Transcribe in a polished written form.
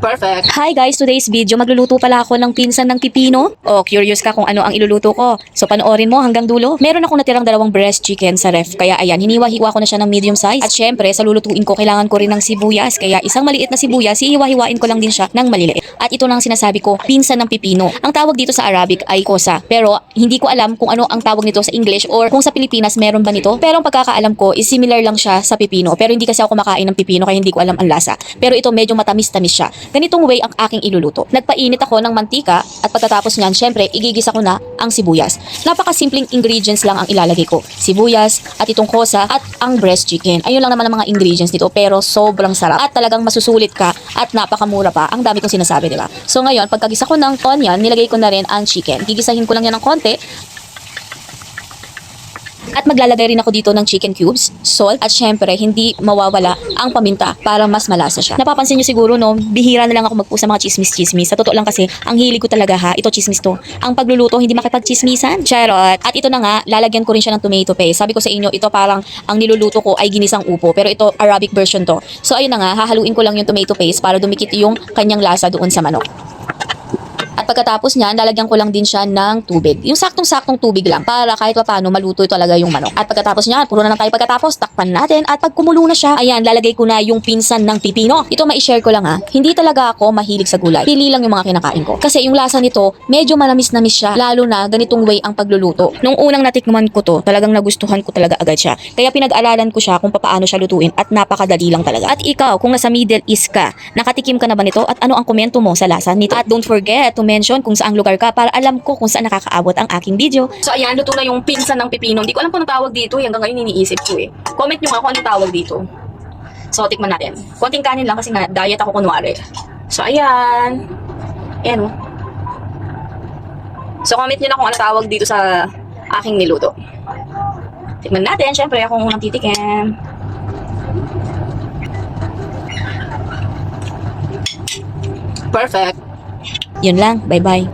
Perfect. Hi guys, today's video magluluto pala ako ng pinsan ng pipino. O curious ka kung ano ang iluluto ko. So panoorin mo hanggang dulo. Meron ako natirang dalawang breast chicken sa ref. Kaya ayan, hiniwa-hiwa ko na siya ng medium size. At syempre, sa lulutuin ko kailangan ko rin ng sibuyas. Kaya isang maliit na sibuyas, hihiwa-hiwain ko lang din siya ng maliliit. At ito na ang sinasabi ko, pinsan ng pipino. Ang tawag dito sa Arabic ay kosa. Pero hindi ko alam kung ano ang tawag nito sa English or kung sa Pilipinas meron ba nito. Pero ang pagkakaalam ko is similar lang siya sa pipino. Pero hindi kasi ako kumakain ng pipino kaya hindi ko alam ang lasa. Pero ito medyo matamis-tamis siya. Ganitong way ang aking iluluto. Nagpainit ako ng mantika at pagkatapos niyan, syempre, igigisa ko na ang sibuyas. Napakasimpleng ingredients lang ang ilalagay ko. Sibuyas at itong kosa at ang breast chicken. Ayun lang naman ang mga ingredients nito pero sobrang sarap at talagang masusulit ka at napakamura pa. Ang dami kong sinasabi, di ba? So ngayon, pagkagisa ko ng onion, nilagay ko na rin ang chicken. Gigisahin ko lang yan ng konti. At maglalagay rin ako dito ng chicken cubes, salt, at syempre, hindi mawawala ang paminta para mas malasa siya. Napapansin nyo siguro, no, bihira na lang ako magpo sa mga chismis-chismis. Sa totoo lang kasi, ang hilig ko talaga ha, ito chismis to. Ang pagluluto, hindi makipag-chismisan. Charot. At ito na nga, lalagyan ko rin siya ng tomato paste. Sabi ko sa inyo, ito parang ang niluluto ko ay ginisang upo, pero ito Arabic version to. So ayun na nga, hahaluin ko lang yung tomato paste para dumikit yung kanyang lasa doon sa manok. At pagkatapos niyan, lalagyan ko lang din siya ng tubig. Yung saktong-saktong tubig lang para kahit paano maluto talaga yung manok. At pagkatapos niyan, puro na lang tayo pagkatapos, takpan natin. At pag kumulo na siya, ayan, lalagay ko na yung pinsan ng pipino. Ito mai-share ko lang ha. Hindi talaga ako mahilig sa gulay. Pili lang yung mga kinakain ko. Kasi yung lasa nito, medyo manamis-namis siya. Lalo na ganitong way ang pagluluto. Nung unang natikman ko to, talagang nagustuhan ko talaga agad siya. Kaya pinag-aralan ko siya kung paano siya lutuin at napakadali lang talaga. At ikaw, kung nasa Middle East ka, nakatikim ka na ba nito? At ano ang komento mo sa lasa nito? At don't forget to mention kung saang lugar ka para alam ko kung saan nakakaabot ang aking video. So ayan, luto na yung pinsan ng pipino. Hindi ko alam kung anong tawag dito. Hanggang ngayon iniisip ko eh. Comment nyo nga kung anong tawag dito. So tikman natin. Konting kanin lang kasi nga diet ako kunwari. So ayan. Ayan oh. So comment nyo na kung anong tawag dito sa aking niluto. Tikman natin. Syempre ako unang titikim. Perfect. Yun lang, bye-bye.